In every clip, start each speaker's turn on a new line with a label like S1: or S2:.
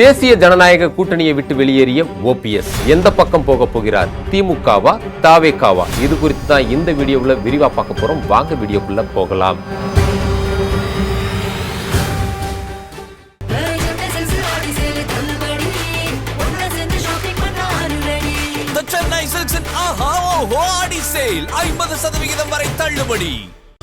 S1: தேசிய ஜனநாயக கூட்டணியை விட்டு வெளியேறிய ஓபிஎஸ் எந்த பக்கம் போக போகிறார்? திமுகவா தாவேகாவா? இது குறித்து தான் இந்த வீடியோவுல விரிவா பார்க்க போறோம். வாங்க வீடியோக்குள்ள போகலாம்.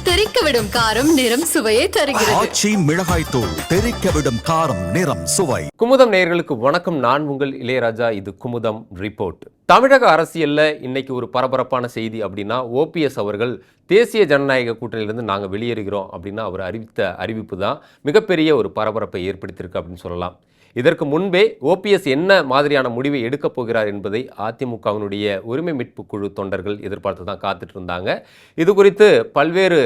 S2: தெரிக்கவிடும் காரம் நிறம் சுவையை தருகிறது.
S3: ஆச்சி மிளகாய் தூள் தெரிக்கவிடும் காரம் நிறம் சுவை.
S1: குமுதம் நேயர்களுக்கு வணக்கம். நான் உங்கள் இளையராஜா. இது குமுதம் ரிப்போர்ட். தமிழக அரசியல்ல இன்னைக்கு ஒரு பரபரப்பான செய்தி அப்படின்னா, ஓபிஎஸ் அவர்கள் தேசிய ஜனநாயக கூட்டணியிலிருந்து நாங்கள் வெளியேறுகிறோம் அப்படின்னு அவர் அறிவித்த அறிவிப்பு தான் மிகப்பெரிய ஒரு பரபரப்பை ஏற்படுத்தியிருக்கு அப்படின்னு சொல்லலாம். இதற்கு முன்பே ஓபிஎஸ் என்ன மாதிரியான முடிவை எடுக்கப் போகிறார் என்பதை அதிமுகவினுடைய உரிமை மீட்பு குழு தொண்டர்கள் எதிர்பார்த்து தான் காத்துட்டு இருந்தாங்க. இது குறித்து பல்வேறு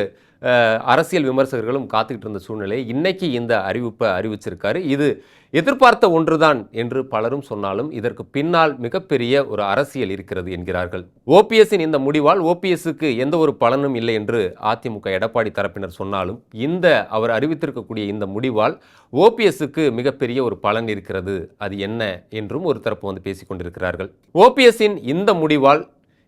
S1: அரசியல் விமர்சகர்களும் காத்துக்கிட்டு இருந்த சூழ்நிலை இன்னைக்கு இந்த அறிவிப்பை அறிவிச்சிருக்காரு. இது எதிர்பார்த்த ஒன்றுதான் என்று பலரும் சொன்னாலும் இதற்கு பின்னால் மிகப்பெரிய ஒரு அரசியல் இருக்கிறது என்கிறார்கள். ஓபிஎஸ்ஸின் இந்த முடிவால் ஓபிஎஸ்க்கு எந்த ஒரு பலனும் இல்லை என்று அதிமுக எடப்பாடி தரப்பினர் சொன்னாலும் அவர் அறிவித்திருக்கக்கூடிய இந்த முடிவால் ஓபிஎஸ்க்கு மிகப்பெரிய ஒரு பலன் இருக்கிறது. அது என்ன என்றும் ஒரு தரப்பு வந்து பேசிக் கொண்டிருக்கிறார்கள். ஓபிஎஸ்ஸின் இந்த முடிவால்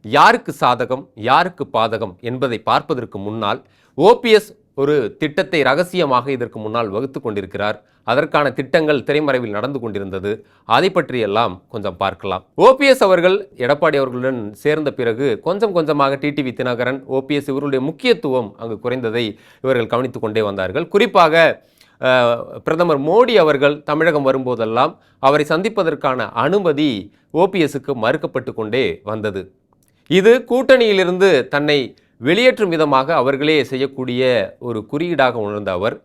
S1: யாருக்கு சாதகம் யாருக்கு பாதகம் என்பதை பார்ப்பதற்கு முன்னால் ஓபிஎஸ் ஒரு திட்டத்தை ரகசியமாக இதற்கு முன்னால் வகுத்து கொண்டிருக்கிறார். அதற்கான திட்டங்கள் திரைமறைவில் நடந்து கொண்டிருந்தது. அதை பற்றியெல்லாம் கொஞ்சம் பார்க்கலாம். ஓபிஎஸ் அவர்கள் எடப்பாடி அவர்களுடன் சேர்ந்த பிறகு கொஞ்சம் கொஞ்சமாக டிடிவி தினகரன், ஓபிஎஸ் இவர்களுடைய முக்கியத்துவம் அங்கு குறைந்ததை இவர்கள் கவனித்துக் கொண்டே வந்தார்கள். குறிப்பாக பிரதமர் மோடி அவர்கள் தமிழகம் வரும்போதெல்லாம் அவரை சந்திப்பதற்கான அனுமதி ஓபிஎஸ்க்கு மறுக்கப்பட்டு கொண்டே வந்தது. இது கூட்டணியிலிருந்து தன்னை வெளியேற்றும் விதமாக அவர்களே செய்யக்கூடிய ஒரு குறியீடாக உணர்ந்த அவர்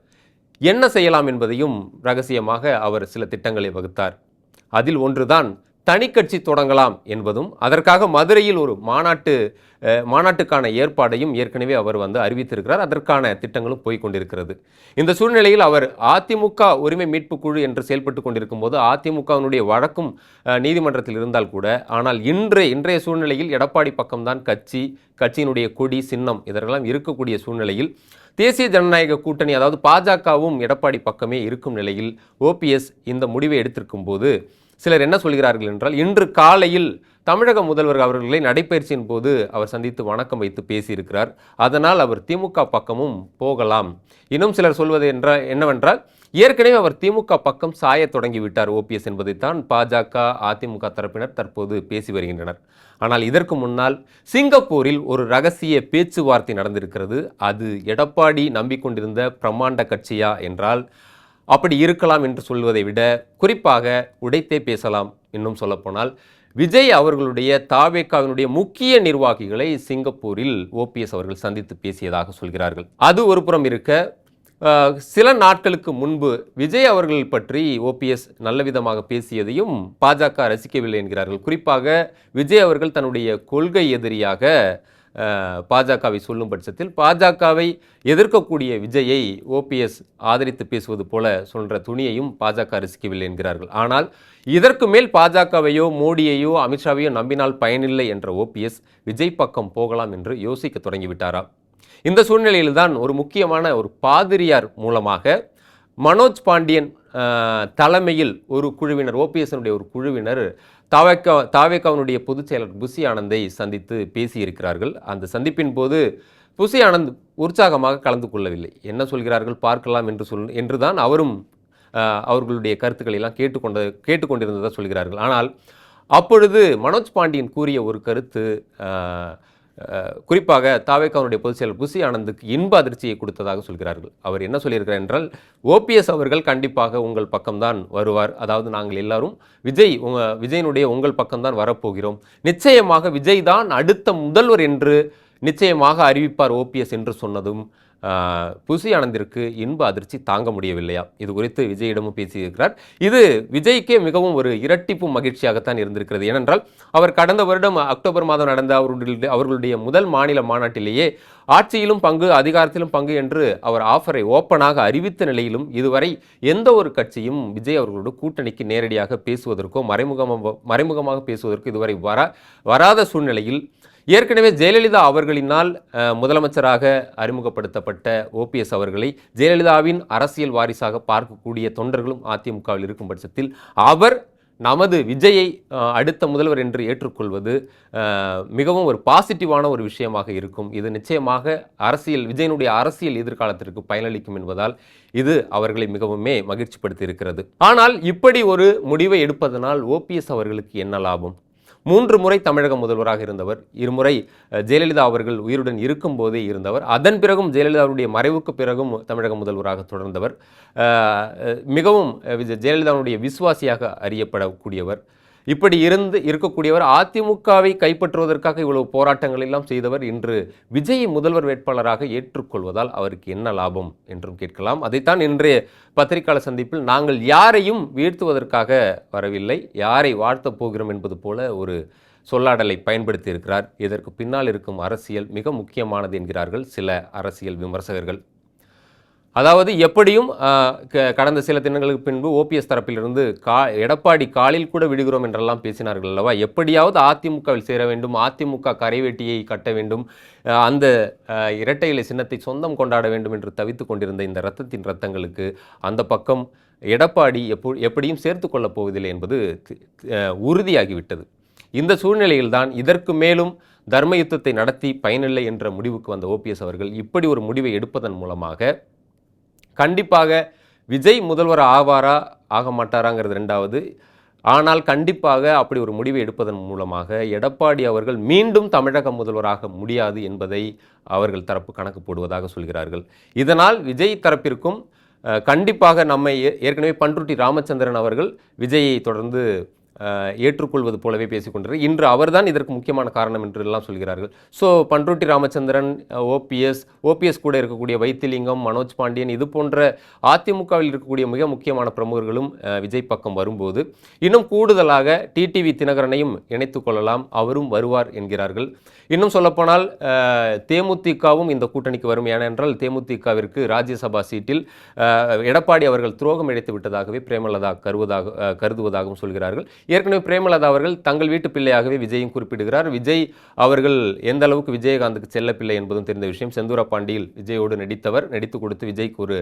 S1: என்ன செய்யலாம் என்பதையும் ரகசியமாக அவர் சில திட்டங்களை வகுத்தார். அதில் ஒன்றுதான் தனி கட்சி தொடங்கலாம் என்பதும், அதற்காக மதுரையில் ஒரு மாநாட்டுக்கான ஏற்பாடையும் ஏற்கனவே அவர் வந்து அறிவித்திருக்கிறார். அதற்கான திட்டங்களும் போய்கொண்டிருக்கிறது. இந்த சூழ்நிலையில் அவர் அதிமுக உரிமை மீட்பு குழு என்று செயல்பட்டு கொண்டிருக்கும் போது அதிமுகவினுடைய வழக்கும் நீதிமன்றத்தில் இருந்தால் கூட, ஆனால் இன்றைய சூழ்நிலையில் எடப்பாடி பக்கம்தான் கட்சியினுடைய கொடி சின்னம் இதெல்லாம் இருக்கக்கூடிய சூழ்நிலையில் தேசிய ஜனநாயக கூட்டணி அதாவது பாஜகவும் எடப்பாடி பக்கமே இருக்கும் நிலையில் ஓபிஎஸ் இந்த முடிவை எடுத்திருக்கும் போது சிலர் என்ன சொல்கிறார்கள் என்றால், இன்று காலையில் தமிழக முதல்வர் அவர்களை நடைபயிற்சியின் போது அவர் சந்தித்து வணக்கம் வைத்து பேசியிருக்கிறார். அதனால் அவர் திமுக பக்கமும் போகலாம். இன்னும் சிலர் சொல்வது என்னவென்றால், ஏற்கனவே அவர் திமுக பக்கம் சாய தொடங்கிவிட்டார் ஓபிஎஸ் என்பதைத்தான் பாஜக அதிமுக தரப்பினர் தற்போது பேசி வருகின்றனர். ஆனால் இதற்கு முன்னால் சிங்கப்பூரில் ஒரு ரகசிய பேச்சுவார்த்தை நடந்திருக்கிறது. அது எடப்பாடி நம்பிக்கொண்டிருந்த பிரம்மாண்ட கட்சியா என்றால் அப்படி இருக்கலாம் என்று சொல்வதை விட குறிப்பாக உடைத்தே பேசலாம். இன்னும் சொல்லப்போனால் விஜய் அவர்களுடைய தாவேகாவினுடைய முக்கிய நிர்வாகிகளை சிங்கப்பூரில் ஓபிஎஸ் அவர்கள் சந்தித்து பேசியதாக சொல்கிறார்கள். அது ஒரு புறம் இருக்க, சில நாட்களுக்கு முன்பு விஜய் அவர்கள் பற்றி ஓபிஎஸ் நல்ல விதமாக பேசியதையும் பாஜக ரசிக்கவில்லை என்கிறார்கள். குறிப்பாக விஜய் அவர்கள் தன்னுடைய கொள்கை எதிரியாக பாஜகவை சொல்லும் பட்சத்தில் பாஜகவை எதிர்க்கக்கூடிய விஜயை ஓபிஎஸ் ஆதரித்து பேசுவது போல சொல்ற துணியையும் பாஜக ரசிக்கவில்லை என்கிறார்கள். ஆனால் இதற்கு மேல் பாஜகவையோ மோடியையோ அமித்ஷாவையோ நம்பினால் பயனில்லை என்ற ஓபிஎஸ் விஜய் பக்கம் போகலாம் என்று யோசிக்க தொடங்கிவிட்டாராம். இந்த சூழ்நிலையில்தான் ஒரு முக்கியமான ஒரு பாதிரியார் மூலமாக மனோஜ் பாண்டியன் தலைமையில் ஒரு குழுவினர், ஓபிஎஸ்னுடைய ஒரு குழுவினர் தாவேகாவினுடைய பொதுச் செயலர் புசி ஆனந்தை சந்தித்து பேசியிருக்கிறார்கள். அந்த சந்திப்பின் போது புசி ஆனந்த் உற்சாகமாக கலந்து கொள்ளவில்லை. என்ன சொல்கிறார்கள் பார்க்கலாம் என்றுதான் அவரும் அவர்களுடைய கருத்துக்களை எல்லாம் கேட்டுக்கொண்டிருந்ததாக சொல்கிறார்கள். ஆனால் அப்பொழுது மனோஜ் பாண்டியன் கூறிய ஒரு கருத்து குறிப்பாக தாவேகாவுடைய பொதுச் செயலர் புசி ஆனந்துக்கு இன்ப அதிர்ச்சியை கொடுத்ததாக சொல்கிறார்கள். அவர் என்ன சொல்லியிருக்கிறார் என்றால், ஓபிஎஸ் அவர்கள் கண்டிப்பாக உங்கள் பக்கம்தான் வருவார். அதாவது நாங்கள் எல்லாரும் விஜயனுடைய உங்கள் பக்கம்தான் வரப்போகிறோம். நிச்சயமாக விஜய் தான் அடுத்த முதல்வர் என்று நிச்சயமாக அறிவிப்பார் ஓபிஎஸ் என்று சொன்னதும் புசி ஆனந்திற்கு இன்ப அதிர்ச்சி தாங்க முடியவில்லையா? இது குறித்து விஜயிடமும் பேசியிருக்கிறார். இது விஜய்க்கே மிகவும் ஒரு இரட்டிப்பு மகிழ்ச்சியாகத்தான் இருந்திருக்கிறது. ஏனென்றால் அவர் கடந்த வருடம் அக்டோபர் மாதம் நடந்த அவர்களுடைய முதல் மாநில மாநாட்டிலேயே ஆட்சியிலும் பங்கு அதிகாரத்திலும் பங்கு என்று அவர் ஆஃபரை ஓப்பனாக அறிவித்த நிலையிலும் இதுவரை எந்த ஒரு கட்சியும் விஜய் அவர்களோடு கூட்டணிக்கு நேரடியாக பேசுவதற்கோ மறைமுகமாக பேசுவதற்கோ இதுவரை வராத சூழ்நிலையில் ஏற்கனவே ஜெயலலிதா அவர்களினால் முதலமைச்சராக அறிமுகப்படுத்தப்பட்ட ஓபிஎஸ் அவர்களை ஜெயலலிதாவின் அரசியல் வாரிசாக பார்க்கக்கூடிய தொண்டர்களும் அதிமுகவில் இருக்கும் பட்சத்தில் அவர் நமது விஜயை அடுத்த முதல்வர் என்று ஏற்றுக்கொள்வது மிகவும் ஒரு பாசிட்டிவான ஒரு விஷயமாக இருக்கும். இது நிச்சயமாக விஜயனுடைய அரசியல் எதிர்காலத்திற்கு பயனளிக்கும் என்பதால் இது அவர்களை மிகவுமே மகிழ்ச்சிப்படுத்தி இருக்கிறது. ஆனால் இப்படி ஒரு முடிவை எடுப்பதனால் ஓபிஎஸ் அவர்களுக்கு என்ன லாபம்? 3 முறை தமிழக முதல்வராக இருந்தவர், 2 முறை ஜெயலலிதா அவர்கள் உயிருடன் இருக்கும் போதே இருந்தவர், அதன் பிறகும் ஜெயலலிதாவுடைய மறைவுக்கு பிறகும் தமிழக முதல்வராக தொடர்ந்தவர், மிகவும் ஜெயலலிதாவுடைய விசுவாசியாக அறியப்படக்கூடியவர். இப்படி இருக்கக்கூடியவர் அதிமுகவை கைப்பற்றுவதற்காக இவ்வளவு போராட்டங்கள் எல்லாம் செய்தவர் இன்று விஜயை முதல்வர் வேட்பாளராக ஏற்றுக்கொள்வதால் அவருக்கு என்ன லாபம் என்றும் கேட்கலாம். அதைத்தான் இன்றைய பத்திரிகையாளர் சந்திப்பில் நாங்கள் யாரையும் வீழ்த்துவதற்காக வரவில்லை, யாரை வாழ்த்தப் போகிறோம் என்பது போல ஒரு சொல்லாடலை பயன்படுத்தி இருக்கிறார். இதற்கு பின்னால் இருக்கும் அரசியல் மிக முக்கியமானது என்கிறார்கள் சில அரசியல் விமர்சகர்கள். அதாவது எப்படியும் கடந்த சில தினங்களுக்கு பின்பு ஓபிஎஸ் தரப்பிலிருந்து எடப்பாடி காலில் கூட விடுகிறோம் என்றெல்லாம் பேசினார்கள் அல்லவா? எப்படியாவது அதிமுகவில் சேர வேண்டும், அதிமுக கரைவேட்டியை கட்ட வேண்டும், அந்த இரட்டை இலை சின்னத்தை சொந்தம் கொண்டாட வேண்டும் என்று தவித்து கொண்டிருந்த இந்த ரத்தங்களுக்கு அந்த பக்கம் எடப்பாடி எப்படியும் சேர்த்து கொள்ளப் போவதில்லை என்பது உறுதியாகிவிட்டது. இந்த சூழ்நிலையில்தான் இதற்கு மேலும் தர்ம யுத்தத்தை நடத்தி பயனில்லை என்ற முடிவுக்கு வந்த ஓபிஎஸ் அவர்கள் இப்படி ஒரு முடிவை எடுப்பதன் மூலமாக கண்டிப்பாக விஜய் முதல்வர் ஆவாரா ஆக மாட்டாராங்கிறது ரெண்டாவது. ஆனால் கண்டிப்பாக அப்படி ஒரு முடிவை எடுப்பதன் மூலமாக எடப்பாடி அவர்கள் மீண்டும் தமிழக முதல்வராக முடியாது என்பதை அவர்கள் தரப்பு கணக்கு போடுவதாக சொல்கிறார்கள். இதனால் விஜய் தரப்பிற்கும் கண்டிப்பாக நம்மை ஏற்கனவே பண்ருட்டி ராமச்சந்திரன் அவர்கள் விஜயை தொடர்ந்து ஏற்றுக்கொள்வது போலவே பேசிக்கொண்டிருக்கிறார். இன்று அவர்தான் இதற்கு முக்கியமான காரணம் என்று எல்லாம் சொல்கிறார்கள். ஸோ பண்ருட்டி ராமச்சந்திரன், ஓபிஎஸ் கூட இருக்கக்கூடிய வைத்திலிங்கம், மனோஜ் பாண்டியன், இது போன்ற அதிமுகவில் இருக்கக்கூடிய மிக முக்கியமான பிரமுகர்களும் விஜய் பக்கம் வரும்போது இன்னும் கூடுதலாக டிடிவி தினகரனையும் இணைத்து கொள்ளலாம், அவரும் வருவார் என்கிறார்கள். இன்னும் சொல்லப்போனால் தேமுதிகவும் இந்த கூட்டணிக்கு வரும். ஏனென்றால் தேமுதிகவிற்கு ராஜ்யசபா சீட்டில் எடப்பாடி அவர்கள் துரோகம் இழைத்து விட்டதாகவே பிரேமலதா கருதுவதாகவும் சொல்கிறார்கள். ஏற்கனவே பிரேமலதா அவர்கள் தங்கள் வீட்டு பிள்ளையாகவே விஜயும் குறிப்பிடுகிறார். விஜய் அவர்கள் எந்த அளவுக்கு விஜயகாந்துக்கு செல்ல பிள்ளை என்பதும் தெரிந்த விஷயம். செந்தூரப்பாண்டியில் விஜயோடு நடித்து கொடுத்து விஜய்க்கு ஒரு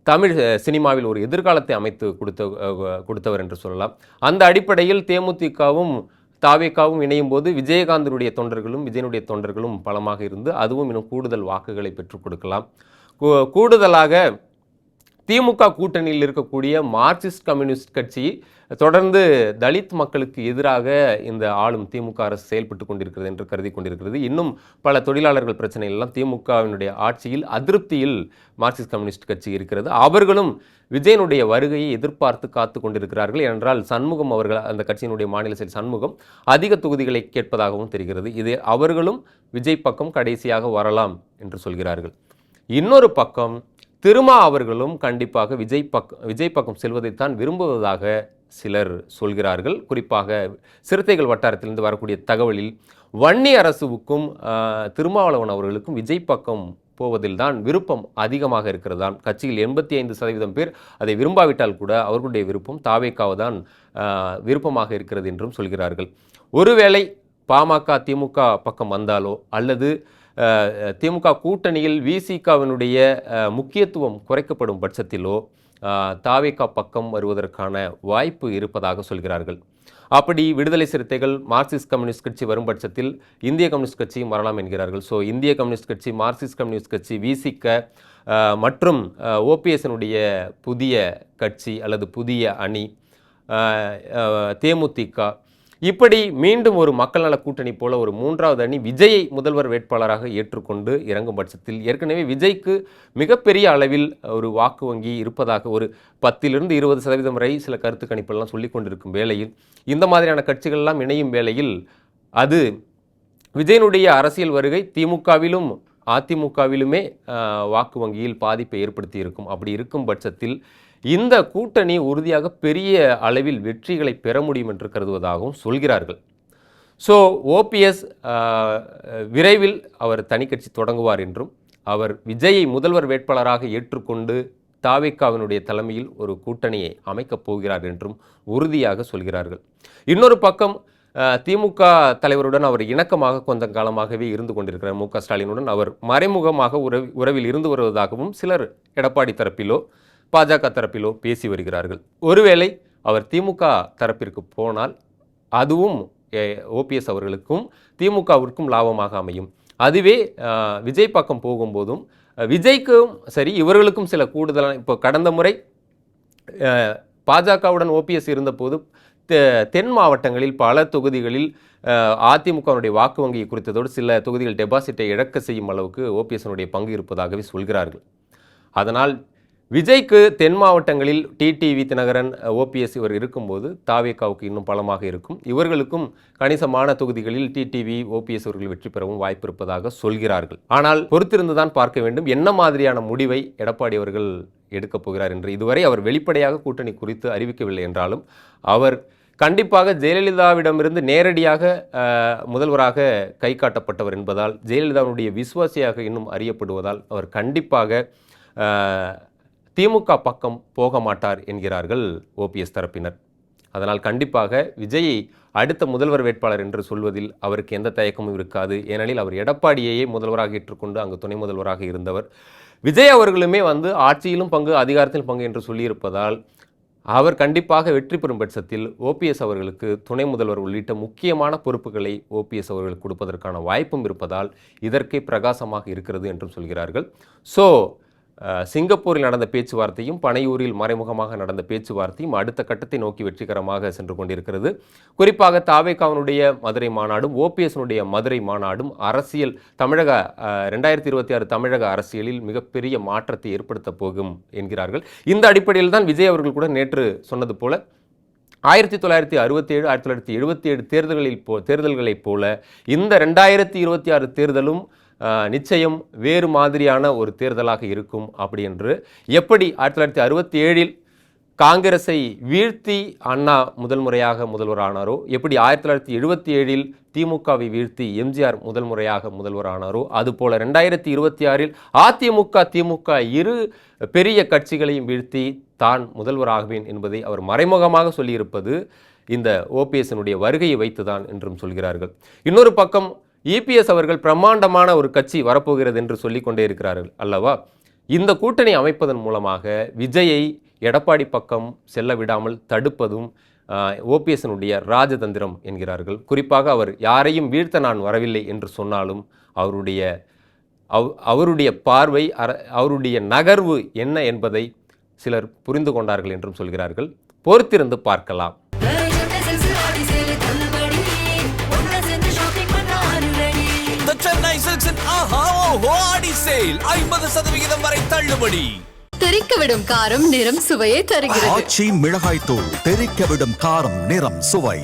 S1: தமிழ் சினிமாவில் ஒரு எதிர்காலத்தை அமைத்து கொடுத்தவர் என்று சொல்லலாம். அந்த அடிப்படையில் தேமுதிகவும் தாவேகாவும் இணையும் போது விஜயகாந்தனுடைய தொண்டர்களும் விஜயனுடைய தொண்டர்களும் பலமாக இருந்து அதுவும் இன்னும் கூடுதல் வாக்குகளை பெற்றுக் கொடுக்கலாம். கூடுதலாக திமுக கூட்டணியில் இருக்கக்கூடிய மார்க்சிஸ்ட் கம்யூனிஸ்ட் கட்சி தொடர்ந்து தலித் மக்களுக்கு எதிராக இந்த ஆளும் திமுக அரசு செயல்பட்டு கொண்டிருக்கிறது என்று கருதி கொண்டிருக்கிறது. இன்னும் பல தொழிலாளர்கள் பிரச்சனை எல்லாம் திமுகவினுடைய ஆட்சியில் அதிருப்தியில் மார்க்சிஸ்ட் கம்யூனிஸ்ட் கட்சி இருக்கிறது. அவர்களும் விஜயனுடைய வருகையை எதிர்பார்த்து காத்து கொண்டிருக்கிறார்கள். ஏனென்றால் சண்முகம் அவர்கள், அந்த கட்சியினுடைய மாநில செயல் சண்முகம் அதிக தொகுதிகளை கேட்பதாகவும் தெரிகிறது. இது அவர்களும் விஜய் பக்கம் கடைசியாக வரலாம் என்று சொல்கிறார்கள். இன்னொரு பக்கம் திருமா அவர்களும் கண்டிப்பாக விஜய் பக்கம் செல்வதைத்தான் விரும்புவதாக சிலர் சொல்கிறார்கள். குறிப்பாக சிறுத்தைகள் வட்டாரத்திலிருந்து வரக்கூடிய தகவலில் வன்னி அரசுவுக்கும் திருமாவளவன் அவர்களுக்கும் விஜய் பக்கம் போவதில் தான் விருப்பம் அதிகமாக இருக்கிறதாம். கட்சியில் 85% பேர் அதை விரும்பாவிட்டால் கூட அவர்களுடைய விருப்பம் தாவேக்காவை தான் விருப்பமாக இருக்கிறது என்றும் சொல்கிறார்கள். ஒருவேளை பாமக திமுக பக்கம் வந்தாலோ அல்லது திமுக கூட்டணியில் விசிகாவினுடைய முக்கியத்துவம் குறைக்கப்படும் பட்சத்திலோ தாவேகா பக்கம் வருவதற்கான வாய்ப்பு இருப்பதாக சொல்கிறார்கள். அப்படி விடுதலை சிறுத்தைகள் மார்க்சிஸ்ட் கம்யூனிஸ்ட் கட்சி வரும் பட்சத்தில் இந்திய கம்யூனிஸ்ட் கட்சியும் வரலாம் என்கிறார்கள். ஸோ இந்திய கம்யூனிஸ்ட் கட்சி, மார்க்சிஸ்ட் கம்யூனிஸ்ட் கட்சி, விசிக மற்றும் ஓபிஎஸ்னுடைய புதிய கட்சி அல்லது புதிய அணி, தேமுதிக, இப்படி மீண்டும் ஒரு மக்கள் நல கூட்டணி போல ஒரு 3வது அணி விஜயை முதல்வர் வேட்பாளராக ஏற்றுக்கொண்டு இறங்கும் பட்சத்தில் ஏற்கனவே விஜய்க்கு மிகப்பெரிய அளவில் ஒரு வாக்கு வங்கி இருப்பதாக ஒரு 10லிருந்து 20% வரை சில கருத்து கணிப்பெல்லாம் சொல்லிக் கொண்டிருக்கும் வேளையில் இந்த மாதிரியான கட்சிகள்லாம் இணையும் வேளையில் அது விஜயனுடைய அரசியல் வருகை திமுகவிலும் அதிமுகவிலுமே வாக்கு வங்கியில் பாதிப்பை ஏற்படுத்தி இருக்கும். அப்படி இருக்கும் பட்சத்தில் இந்த கூட்டணி உறுதியாக பெரிய அளவில் வெற்றிகளை பெற முடியும் என்று கருதுவதாகவும் சொல்கிறார்கள். ஸோ ஓபிஎஸ் விரைவில் அவர் தனி கட்சி தொடங்குவார் என்றும் அவர் விஜயை முதல்வர் வேட்பாளராக ஏற்றுக்கொண்டு தாவேகாவினுடைய தலைமையில் ஒரு கூட்டணியை அமைக்கப் போகிறார் என்றும் உறுதியாக சொல்கிறார்கள். இன்னொரு பக்கம் திமுக தலைவருடன் அவர் இணக்கமாக கொஞ்ச காலமாகவே இருந்து கொண்டிருக்கிறார். மு க ஸ்டாலினுடன் அவர் மறைமுகமாக உறவில் இருந்து வருவதாகவும் சிலர் எடப்பாடி தரப்பிலோ பாஜக தரப்பிலோ பேசி வருகிறார்கள். ஒருவேளை அவர் திமுக தரப்பிற்கு போனால் அதுவும் ஓபிஎஸ் அவர்களுக்கும் திமுகவிற்கும் லாபமாக அமையும். அதுவே விஜய் பக்கம் போகும்போதும் விஜய்க்கும் சரி இவர்களுக்கும் சில கூடுதலான, இப்போ கடந்த முறை பாஜகவுடன் ஓபிஎஸ் இருந்தபோது தென் மாவட்டங்களில் பல தொகுதிகளில் அதிமுகவுடைய வாக்கு வங்கியை குறித்ததோடு சில தொகுதிகள் டெபாசிட்டை இழக்க செய்யும் அளவுக்கு ஓபிஎஸ்னுடைய பங்கு இருப்பதாகவே சொல்கிறார்கள். அதனால் விஜய்க்கு தென் மாவட்டங்களில் டிடிவி தினகரன் ஓபிஎஸ் இவர் இருக்கும்போது தாவேகாவுக்கு இன்னும் பலமாக இருக்கும். இவர்களுக்கும் கணிசமான தொகுதிகளில் டிடிவி ஓபிஎஸ் அவர்கள் வெற்றி பெறவும் வாய்ப்பு இருப்பதாக சொல்கிறார்கள். ஆனால் பொறுத்திருந்துதான் பார்க்க வேண்டும் என்ன மாதிரியான முடிவை எடப்பாடி அவர்கள் எடுக்கப் போகிறார் என்று. இதுவரை அவர் வெளிப்படையாக கூட்டணி குறித்து அறிவிக்கவில்லை என்றாலும் அவர் கண்டிப்பாக ஜெயலலிதாவிடமிருந்து நேரடியாக முதல்வராக கை காட்டப்பட்டவர் என்பதால், ஜெயலலிதாவுடைய விசுவாசியாக இன்னும் அறியப்படுவதால் அவர் கண்டிப்பாக திமுக பக்கம் போக மாட்டார் என்கிறார்கள் ஓபிஎஸ் தரப்பினர். அதனால் கண்டிப்பாக விஜயை அடுத்த முதல்வர் வேட்பாளர் என்று சொல்வதில் அவருக்கு எந்த தயக்கமும் இருக்காது. ஏனெனில் அவர் எடப்பாடியையே முதல்வராக ஏற்றுக்கொண்டு அங்கு துணை முதல்வராக இருந்தவர். விஜய் அவர்களுமே ஆட்சியிலும் பங்கு அதிகாரத்திலும் பங்கு என்று சொல்லியிருப்பதால் அவர் கண்டிப்பாக வெற்றி பெறும் பட்சத்தில் ஓபிஎஸ் அவர்களுக்கு துணை முதல்வர் உள்ளிட்ட முக்கியமான பொறுப்புகளை ஓபிஎஸ் அவர்கள் கொடுப்பதற்கான வாய்ப்பும் இருப்பதால் இதற்கே பிரகாசமாக இருக்கிறது என்றும் சொல்கிறார்கள். ஸோ சிங்கப்பூரில் நடந்த பேச்சுவார்த்தையும் பனையூரில் மறைமுகமாக நடந்த பேச்சுவார்த்தையும் அடுத்த கட்டத்தை நோக்கி வெற்றிகரமாக சென்று கொண்டிருக்கிறது. குறிப்பாக தாவேகாவினுடைய மதுரை மாநாடும் ஓபிஎஸ்னுடைய மதுரை மாநாடும் அரசியல் தமிழக 2026 தமிழக அரசியலில் மிகப்பெரிய மாற்றத்தை ஏற்படுத்த போகும் என்கிறார்கள். இந்த அடிப்படையில் தான் விஜய் அவர்கள் கூட நேற்று சொன்னது போல 1967 1977 தேர்தல்களைப் போல இந்த 2026 தேர்தலும் நிச்சயம் வேறு மாதிரியான ஒரு தேர்தலாக இருக்கும் அப்படி என்று. எப்படி 1967 காங்கிரஸை வீழ்த்தி அண்ணா முதல் முறையாக முதல்வரானாரோ, எப்படி 1977 திமுகவை வீழ்த்தி எம்ஜிஆர் முதல் முறையாக முதல்வரானாரோ, அதுபோல 2026 அதிமுக திமுக இரு பெரிய கட்சிகளையும் வீழ்த்தி தான் முதல்வராகுவேன் என்பதை அவர் மறைமுகமாக சொல்லியிருப்பது இந்த ஓபிஎஸ்னுடைய வருகையை வைத்துதான் என்றும் சொல்கிறார்கள். இன்னொரு பக்கம் இபிஎஸ் அவர்கள் பிரம்மாண்டமான ஒரு கட்சி வரப்போகிறது என்று சொல்லிக் கொண்டே இருக்கிறார்கள் அல்லவா. இந்த கூட்டணி அமைப்பதன் மூலமாக விஜயை எடப்பாடி பக்கம் செல்ல விடாமல் தடுப்பதும் ஓபிஎஸ்னுடைய ராஜதந்திரம் என்கிறார்கள். குறிப்பாக அவர் யாரையும் வீழ்த்த நான் வரவில்லை என்று சொன்னாலும் அவருடைய பார்வை அவருடைய நகர்வு என்ன என்பதை சிலர் புரிந்து கொண்டார்கள் என்றும் சொல்கிறார்கள். பொறுத்திருந்து பார்க்கலாம்.
S4: சேல் 50% வரை தள்ளுபடி.
S2: தெறிக்கவிடும் காரம் நிறம் சுவையை தருகிறது.
S3: ஆச்சி மிளகாய் தூள் தெறிக்கவிடும் காரம் நிறம் சுவை.